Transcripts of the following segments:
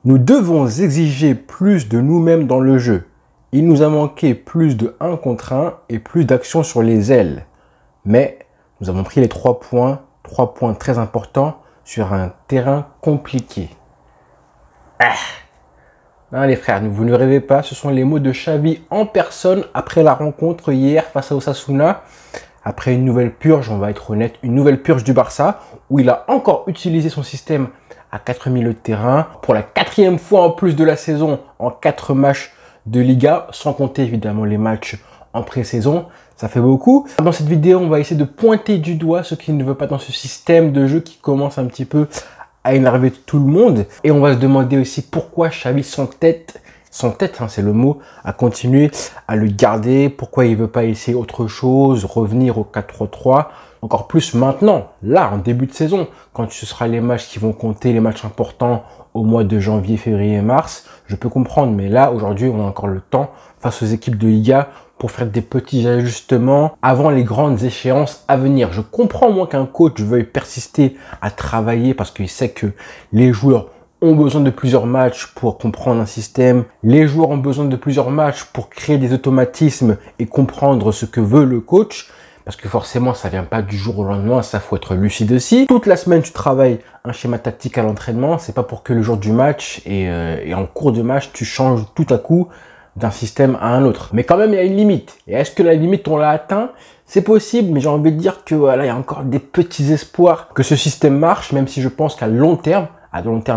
Nous devons exiger plus de nous-mêmes dans le jeu. Il nous a manqué plus de 1 contre 1 et plus d'actions sur les ailes. Mais nous avons pris les 3 points très importants sur un terrain compliqué. Hein, les frères, vous ne rêvez pas, ce sont les mots de Xavi en personne après la rencontre hier face à Osasuna. Après une nouvelle purge, on va être honnête, une nouvelle purge du Barça, où il a encore utilisé son système à 4 milieux de terrain, pour la 4e fois en plus de la saison, en 4 matchs de Liga, sans compter évidemment les matchs en pré-saison. Ça fait beaucoup. Dans cette vidéo, on va essayer de pointer du doigt ce qui ne veut pas dans ce système de jeu qui commence un petit peu à énerver tout le monde. Et on va se demander aussi pourquoi Xavi s'entête, hein, c'est le mot, à continuer à le garder. Pourquoi il veut pas essayer autre chose, revenir au 4-3-3. Encore plus maintenant, là, en début de saison, quand ce sera les matchs qui vont compter, les matchs importants au mois de janvier, février et mars. Je peux comprendre, mais là, aujourd'hui, on a encore le temps face aux équipes de Liga pour faire des petits ajustements avant les grandes échéances à venir. Je comprends, moi, qu'un coach veuille persister à travailler parce qu'il sait que les joueurs ont besoin de plusieurs matchs pour comprendre un système. Les joueurs ont besoin de plusieurs matchs pour créer des automatismes et comprendre ce que veut le coach. Parce que forcément, ça vient pas du jour au lendemain, ça faut être lucide aussi. Toute la semaine, tu travailles un schéma tactique à l'entraînement. C'est pas pour que le jour du match et en cours de match, tu changes tout à coup d'un système à un autre. Mais quand même, il y a une limite. Et est-ce que la limite, on l'a atteint? C'est possible, mais j'ai envie de dire que voilà, il y a encore des petits espoirs que ce système marche, même si je pense qu'à long terme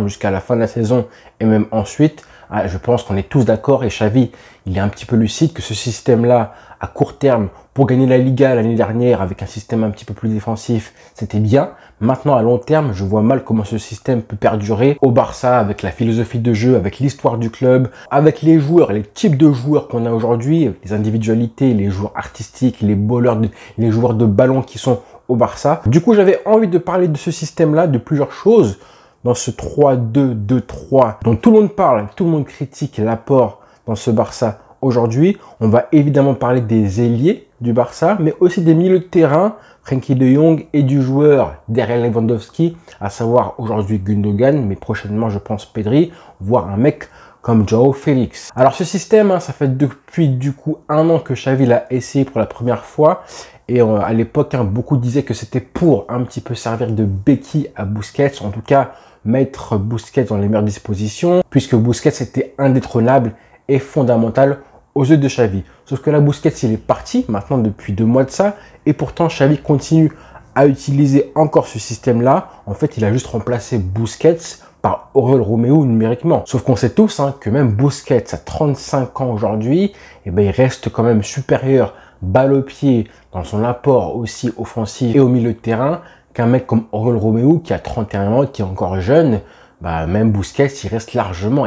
jusqu'à la fin de la saison et même ensuite, je pense qu'on est tous d'accord et Xavi, il est un petit peu lucide que ce système-là, à court terme, pour gagner la Liga l'année dernière avec un système un petit peu plus défensif, c'était bien. Maintenant, à long terme, je vois mal comment ce système peut perdurer au Barça avec la philosophie de jeu, avec l'histoire du club, avec les joueurs, les types de joueurs qu'on a aujourd'hui, les individualités, les joueurs artistiques, les balleurs, les joueurs de ballon qui sont au Barça. Du coup, j'avais envie de parler de ce système-là, de plusieurs choses dans ce 3-2-2-3 dont tout le monde parle, tout le monde critique l'apport dans ce Barça aujourd'hui. On va évidemment parler des ailiers du Barça, mais aussi des milieux de terrain, Frenkie de Jong et du joueur derrière Lewandowski, à savoir aujourd'hui Gundogan, mais prochainement je pense Pedri, voire un mec comme Joao Félix. Alors ce système, ça fait depuis du coup 1 an que Xavi l'a essayé pour la première fois. Et à l'époque, beaucoup disaient que c'était pour un petit peu servir de béquille à Busquets, en tout cas mettre Busquets dans les meilleures dispositions, puisque Busquets était indétrônable et fondamental aux yeux de Xavi. Sauf que là, Busquets, il est parti maintenant depuis 2 mois de ça, et pourtant Xavi continue à utiliser encore ce système-là. En fait, il a juste remplacé Busquets par Oriol Romeu numériquement. Sauf qu'on sait tous que même Busquets, à 35 ans aujourd'hui, il reste quand même supérieur balle au pied dans son apport aussi offensif et au milieu de terrain qu'un mec comme Oriol Romeu qui a 31 ans, qui est encore jeune. Même Busquets, il reste largement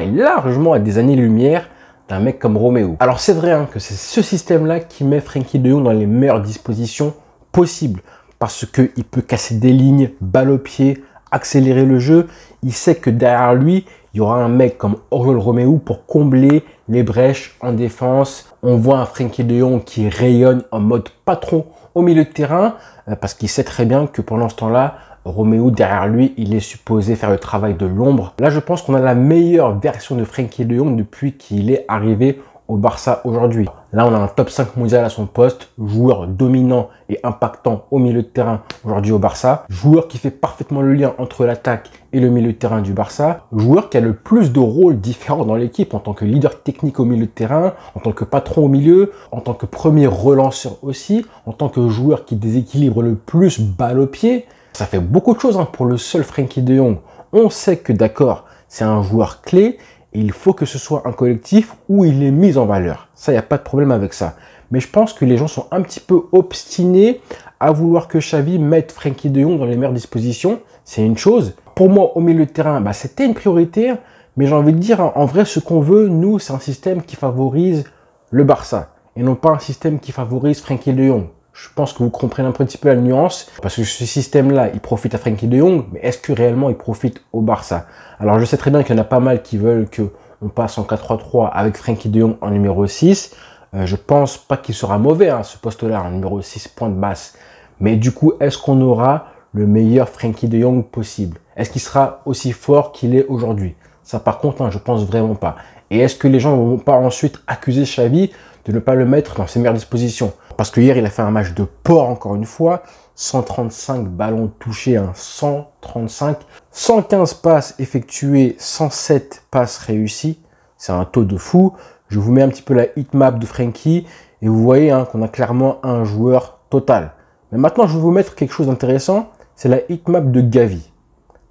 à des années-lumière d'un mec comme Romeu. Alors c'est vrai que c'est ce système-là qui met Frenkie de Jong dans les meilleures dispositions possibles parce qu'il peut casser des lignes, balle au pied, accélérer le jeu. Il sait que derrière lui, il y aura un mec comme Oriol Romeu pour combler les brèches en défense. On voit un Frenkie de Jong qui rayonne en mode patron au milieu de terrain parce qu'il sait très bien que pendant ce temps-là, Romeu, derrière lui, il est supposé faire le travail de l'ombre. Là, je pense qu'on a la meilleure version de Frenkie de Jong depuis qu'il est arrivé au Barça aujourd'hui. Là, on a un top 5 mondial à son poste, joueur dominant et impactant au milieu de terrain aujourd'hui au Barça, joueur qui fait parfaitement le lien entre l'attaque et le milieu de terrain du Barça, joueur qui a le plus de rôles différents dans l'équipe en tant que leader technique au milieu de terrain, en tant que patron au milieu, en tant que premier relanceur aussi, en tant que joueur qui déséquilibre le plus balle au pied. Ça fait beaucoup de choses pour le seul Frenkie de Jong. On sait que d'accord, c'est un joueur clé, et il faut que ce soit un collectif où il est mis en valeur. Ça, il n'y a pas de problème avec ça. Mais je pense que les gens sont un petit peu obstinés à vouloir que Xavi mette Frenkie de Jong dans les meilleures dispositions. C'est une chose. Pour moi, au milieu de terrain, c'était une priorité. Mais j'ai envie de dire, en vrai, ce qu'on veut, nous, c'est un système qui favorise le Barça. Et non pas un système qui favorise Frenkie de Jong. Je pense que vous comprenez un petit peu la nuance, parce que ce système-là, il profite à Frenkie de Jong, mais est-ce que réellement il profite au Barça? Alors je sais très bien qu'il y en a pas mal qui veulent qu'on passe en 4-3-3 avec Frenkie de Jong en numéro 6. Je pense pas qu'il sera mauvais, ce poste-là, en numéro 6, pointe basse. Mais du coup, est-ce qu'on aura le meilleur Frenkie de Jong possible? Est-ce qu'il sera aussi fort qu'il est aujourd'hui? Ça, par contre, hein, je pense vraiment pas. Et est-ce que les gens ne vont pas ensuite accuser Xavi de ne pas le mettre dans ses meilleures dispositions? Parce que hier, il a fait un match de porc, encore une fois. 135 ballons touchés, hein, 135. 115 passes effectuées, 107 passes réussies. C'est un taux de fou. Je vous mets un petit peu la hitmap de Frenkie. Et vous voyez hein, qu'on a clairement un joueur total. Mais maintenant, je vais vous mettre quelque chose d'intéressant. C'est la hitmap de Gavi.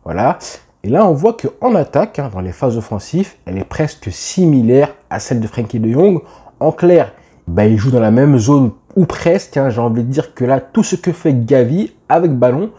Voilà. Et là, on voit qu'en attaque, hein, dans les phases offensives, elle est presque similaire à celle de Frenkie de Jong. En clair, il joue dans la même zone ou presque. Hein, j'ai envie de dire que là, tout ce que fait Gavi avec ballon,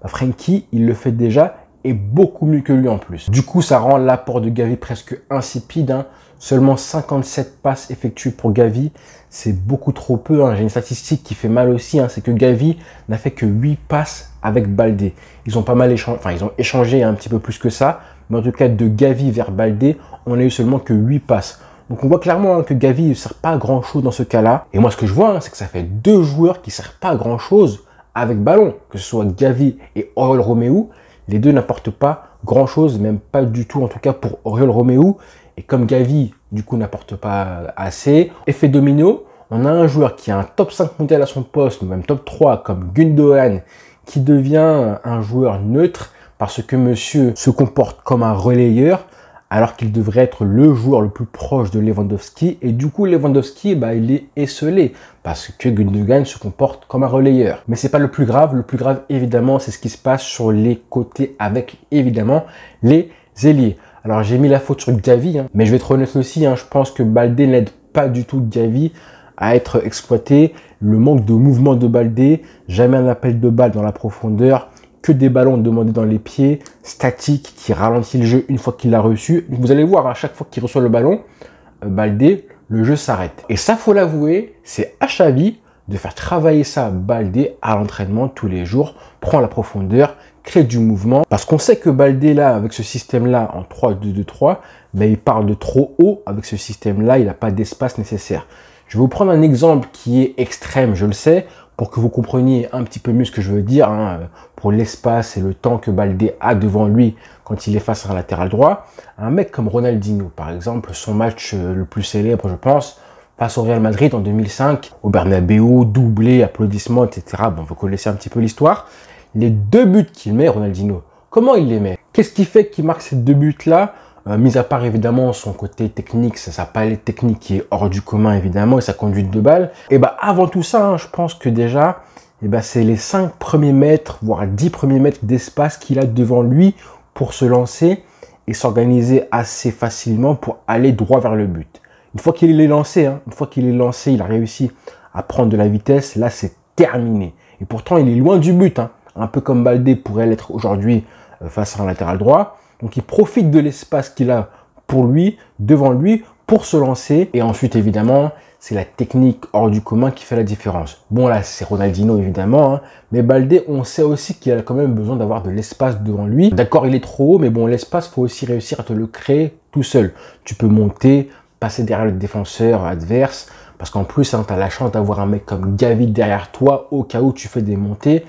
Frenkie, il le fait déjà et beaucoup mieux que lui en plus. Du coup, ça rend l'apport de Gavi presque insipide. Hein. Seulement 57 passes effectuées pour Gavi, c'est beaucoup trop peu. Hein. J'ai une statistique qui fait mal aussi, hein. C'est que Gavi n'a fait que 8 passes avec Baldé. Ils ont pas mal échangé, enfin ils ont échangé un petit peu plus que ça, mais en tout cas de Gavi vers Baldé, on n'a eu seulement que 8 passes. Donc on voit clairement hein, que Gavi ne sert pas à grand chose dans ce cas-là. Et moi ce que je vois, hein, c'est que ça fait deux joueurs qui ne servent pas à grand chose avec ballon, que ce soit Gavi et Oriol Romeu. Les deux n'apportent pas grand chose, même pas du tout en tout cas pour Oriol Romeu. Et comme Gavi, du coup, n'apporte pas assez, effet domino, on a un joueur qui a un top 5 mondial à son poste, ou même top 3, comme Gundogan, qui devient un joueur neutre parce que monsieur se comporte comme un relayeur, alors qu'il devrait être le joueur le plus proche de Lewandowski. Et du coup, Lewandowski, il est esselé parce que Gundogan se comporte comme un relayeur. Mais c'est pas le plus grave. Le plus grave, évidemment, c'est ce qui se passe sur les côtés avec, évidemment, les ailiers. Alors, j'ai mis la faute sur Gavi, hein, mais je vais être honnête aussi, hein, je pense que Baldé n'aide pas du tout Gavi à être exploité. Le manque de mouvement de Baldé, jamais un appel de balle dans la profondeur, que des ballons demandés dans les pieds, statique, qui ralentit le jeu une fois qu'il l'a reçu. Vous allez voir, à chaque fois qu'il reçoit le ballon, Baldé, le jeu s'arrête. Et ça, faut l'avouer, c'est à Xavi de faire travailler ça Baldé à l'entraînement tous les jours, prend la profondeur, crée du mouvement, parce qu'on sait que Baldé là, avec ce système-là, en 3-2-2-3, il part de trop haut, avec ce système-là, il n'a pas d'espace nécessaire. Je vais vous prendre un exemple qui est extrême, je le sais, pour que vous compreniez un petit peu mieux ce que je veux dire, hein, pour l'espace et le temps que Baldé a devant lui quand il est face à un latéral droit. Un mec comme Ronaldinho, par exemple, son match le plus célèbre, je pense, face au Real Madrid en 2005, au Bernabéu, doublé, applaudissements, etc. Bon, vous connaissez un petit peu l'histoire. Les deux buts qu'il met, Ronaldinho, comment il les met? Qu'est-ce qui fait qu'il marque ces deux buts-là? Mis à part évidemment son côté technique, sa palette technique qui est hors du commun évidemment, et sa conduite de balle. Et avant tout ça, hein, je pense que déjà, c'est les 5 premiers mètres, voire 10 premiers mètres d'espace qu'il a devant lui pour se lancer et s'organiser assez facilement pour aller droit vers le but. Une fois qu'il est lancé, il a réussi à prendre de la vitesse, là c'est terminé. Et pourtant il est loin du but, hein, un peu comme Baldé pourrait l'être aujourd'hui face à un latéral droit. Donc il profite de l'espace qu'il a pour lui, devant lui, pour se lancer. Et ensuite évidemment, c'est la technique hors du commun qui fait la différence. Bon là c'est Ronaldinho évidemment, hein, mais Baldé on sait aussi qu'il a quand même besoin d'avoir de l'espace devant lui. D'accord il est trop haut, mais bon l'espace faut aussi réussir à te le créer tout seul. Tu peux monter, passer derrière le défenseur adverse, parce qu'en plus hein, tu as la chance d'avoir un mec comme Gavi derrière toi au cas où tu fais des montées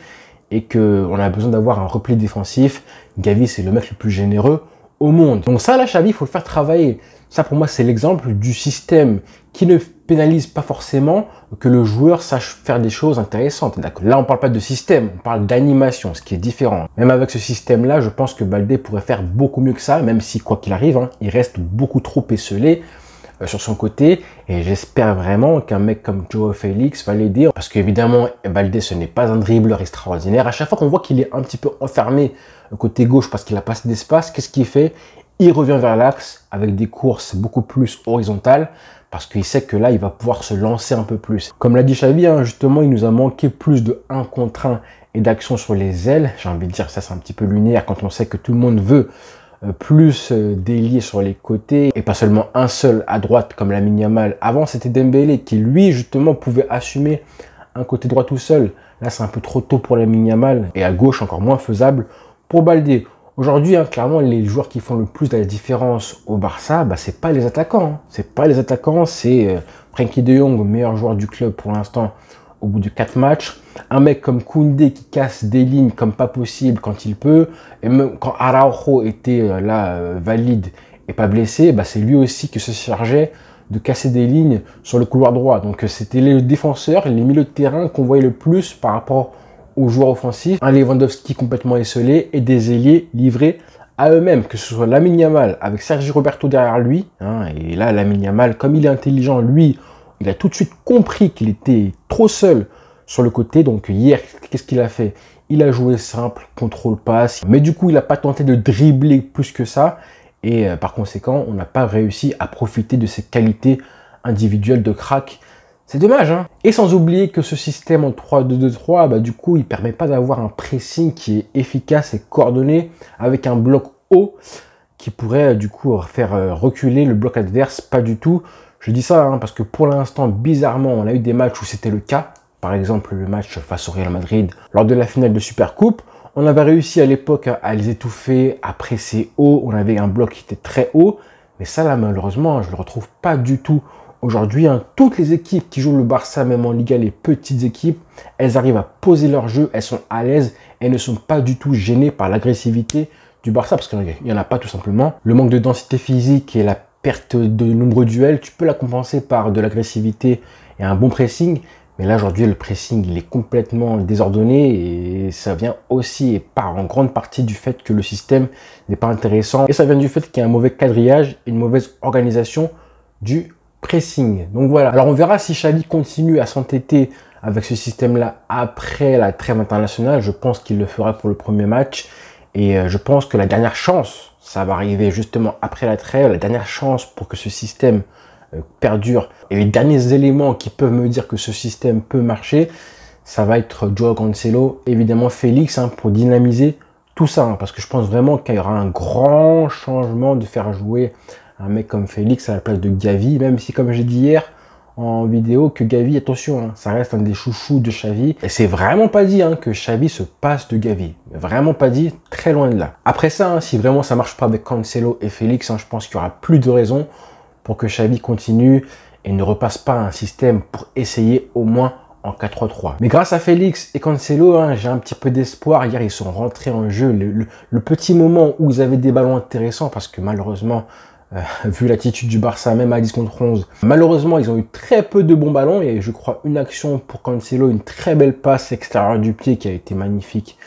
et qu'on a besoin d'avoir un repli défensif. Gavi, c'est le mec le plus généreux au monde. Donc ça, là, Xavi, il faut le faire travailler. Ça, pour moi, c'est l'exemple du système qui ne pénalise pas forcément que le joueur sache faire des choses intéressantes. Là, on parle pas de système, on parle d'animation, ce qui est différent. Même avec ce système-là, je pense que Baldé pourrait faire beaucoup mieux que ça, même si, quoi qu'il arrive, hein, il reste beaucoup trop esselé sur son côté, et j'espère vraiment qu'un mec comme Joao Félix va l'aider, parce qu'évidemment Baldé ce n'est pas un dribbleur extraordinaire. À chaque fois qu'on voit qu'il est un petit peu enfermé côté gauche parce qu'il a pas assez d'espace, qu'est-ce qu'il fait? Il revient vers l'axe avec des courses beaucoup plus horizontales, parce qu'il sait que là il va pouvoir se lancer un peu plus. Comme l'a dit Xavi, hein, justement il nous a manqué plus de 1 contre 1 et d'action sur les ailes. J'ai envie de dire ça c'est un petit peu lunaire quand on sait que tout le monde veut plus d'ailier sur les côtés et pas seulement un seul à droite comme Lamine Yamal. Avant c'était Dembélé qui lui justement pouvait assumer un côté droit tout seul. Là c'est un peu trop tôt pour Lamine Yamal et à gauche encore moins faisable pour Baldé. Aujourd'hui hein, clairement les joueurs qui font le plus de la différence au Barça, c'est pas les attaquants. Hein. C'est pas les attaquants, c'est Frenkie de Jong, meilleur joueur du club pour l'instant au bout de 4 matchs. Un mec comme Koundé qui casse des lignes comme pas possible quand il peut. Et même quand Araujo était valide et pas blessé, bah, c'est lui aussi qui se chargeait de casser des lignes sur le couloir droit. Donc c'était les défenseurs, les milieux de terrain qu'on voyait le plus par rapport aux joueurs offensifs. Un Lewandowski complètement esselé et des ailiers livrés à eux-mêmes, que ce soit Lamine Yamal avec Sergi Roberto derrière lui. Et là, Lamine Yamal, comme il est intelligent, lui, il a tout de suite compris qu'il était trop seul sur le côté. Donc hier, qu'est-ce qu'il a fait? Il a joué simple, contrôle passe, mais du coup, il n'a pas tenté de dribbler plus que ça. Et par conséquent, on n'a pas réussi à profiter de ses qualités individuelles de crack. C'est dommage, hein. Et sans oublier que ce système en 3-2-2-3, bah, du coup, il permet pas d'avoir un pressing qui est efficace et coordonné avec un bloc haut qui pourrait du coup faire reculer le bloc adverse. Pas du tout. Je dis ça parce que pour l'instant, bizarrement, on a eu des matchs où c'était le cas. Par exemple, le match face au Real Madrid lors de la finale de Supercoupe. On avait réussi à l'époque à les étouffer, à presser haut. On avait un bloc qui était très haut. Mais ça, là, malheureusement, je ne le retrouve pas du tout aujourd'hui. Toutes les équipes qui jouent le Barça, même en Liga, les petites équipes, elles arrivent à poser leur jeu. Elles sont à l'aise. Elles ne sont pas du tout gênées par l'agressivité du Barça. Parce qu'il n'y en a pas tout simplement. Le manque de densité physique et la perte de nombreux duels, tu peux la compenser par de l'agressivité et un bon pressing. Mais là, aujourd'hui, le pressing, il est complètement désordonné et ça vient aussi et part en grande partie du fait que le système n'est pas intéressant. Et ça vient du fait qu'il y a un mauvais quadrillage et une mauvaise organisation du pressing. Donc voilà. Alors, on verra si Xavi continue à s'entêter avec ce système-là après la trêve internationale. Je pense qu'il le fera pour le premier match. Et je pense que la dernière chance, ça va arriver justement après la trêve, la dernière chance pour que ce système perdure. Et les derniers éléments qui peuvent me dire que ce système peut marcher, ça va être Joao Cancelo, évidemment Félix, pour dynamiser tout ça. Parce que je pense vraiment qu'il y aura un grand changement de faire jouer un mec comme Félix à la place de Gavi, même si, comme j'ai dit hier en vidéo, que Gavi, attention, ça reste un des chouchous de Xavi. Et c'est vraiment pas dit que Xavi se passe de Gavi. Vraiment pas dit, très loin de là. Après ça, si vraiment ça marche pas avec Cancelo et Félix, je pense qu'il y aura plus de raisons pour que Xavi continue et ne repasse pas un système pour essayer au moins en 4-3-3. Mais grâce à Félix et Cancelo, j'ai un petit peu d'espoir. Hier, ils sont rentrés en jeu. Le petit moment où ils avaient des ballons intéressants, parce que malheureusement, vu l'attitude du Barça, même à 10 contre 11, malheureusement, ils ont eu très peu de bons ballons. Et je crois une action pour Cancelo, une très belle passe extérieure du pied qui a été magnifique,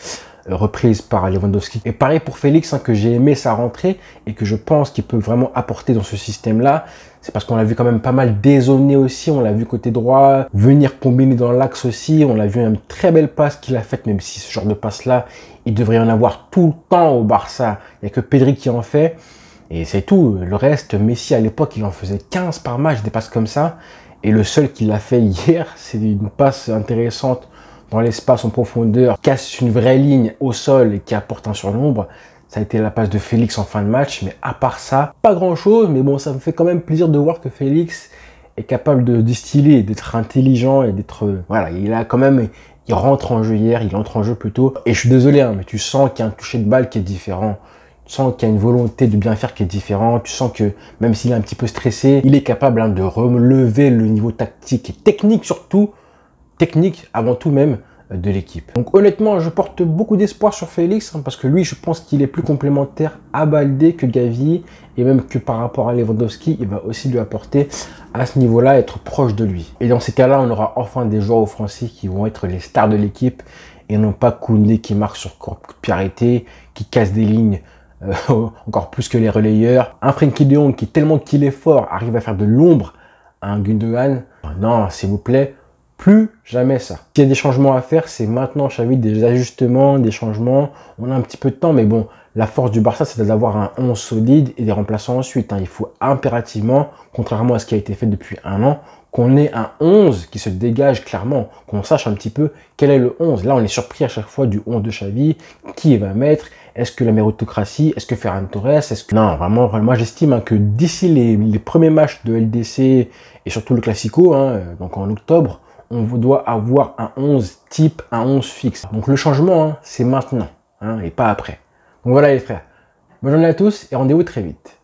reprise par Lewandowski. Et pareil pour Félix, que j'ai aimé sa rentrée et que je pense qu'il peut vraiment apporter dans ce système-là. C'est parce qu'on l'a vu quand même pas mal dézonner aussi. On l'a vu côté droit, venir combiner dans l'axe aussi. On l'a vu une très belle passe qu'il a faite, même si ce genre de passe-là, il devrait y en avoir tout le temps au Barça. Il n'y a que Pedri qui en fait. Et c'est tout. Le reste, Messi à l'époque, il en faisait 15 par match, des passes comme ça. Et le seul qu'il a fait hier, c'est une passe intéressante dans l'espace en profondeur, casse une vraie ligne au sol et qui apporte un surnombre. Ça a été la passe de Félix en fin de match, mais à part ça, pas grand chose. Mais bon, ça me fait quand même plaisir de voir que Félix est capable de distiller, d'être intelligent et d'être... Voilà, il a quand même... Il rentre en jeu hier, il entre en jeu plutôt. Et je suis désolé, mais tu sens qu'il y a un toucher de balle qui est différent. Tu sens qu'il y a une volonté de bien faire qui est différente. Tu sens que même s'il est un petit peu stressé, il est capable de relever le niveau tactique et technique surtout. Technique avant tout même de l'équipe. Donc honnêtement, je porte beaucoup d'espoir sur Félix parce que lui, je pense qu'il est plus complémentaire à Baldé que Gavi et même que par rapport à Lewandowski, il va aussi lui apporter à ce niveau-là, être proche de lui. Et dans ces cas-là, on aura enfin des joueurs offensifs qui vont être les stars de l'équipe et non pas Koundé qui marque sur coup de pied arrêté, qui casse des lignes encore plus que les relayeurs. Un Frenkie de Jong qui tellement qu'il est fort arrive à faire de l'ombre à un Gundogan. Non, s'il vous plaît, plus jamais ça. S'il y a des changements à faire, c'est maintenant, Xavi, des ajustements, des changements. On a un petit peu de temps, mais bon, la force du Barça, c'est d'avoir un 11 solide et des remplaçants ensuite. Il faut impérativement, contrairement à ce qui a été fait depuis un an, qu'on ait un 11 qui se dégage clairement, qu'on sache un petit peu quel est le 11. Là, on est surpris à chaque fois du 11 de Xavi, qui il va mettre. Est-ce que la méritocratie? Est-ce que Ferran Torres? Est-ce que... Non, vraiment, moi j'estime que d'ici les premiers matchs de LDC et surtout le Classico, donc en octobre, on doit avoir un 11 type, un 11 fixe. Donc le changement, c'est maintenant, et pas après. Donc voilà les frères. Bonne journée à tous et rendez-vous très vite.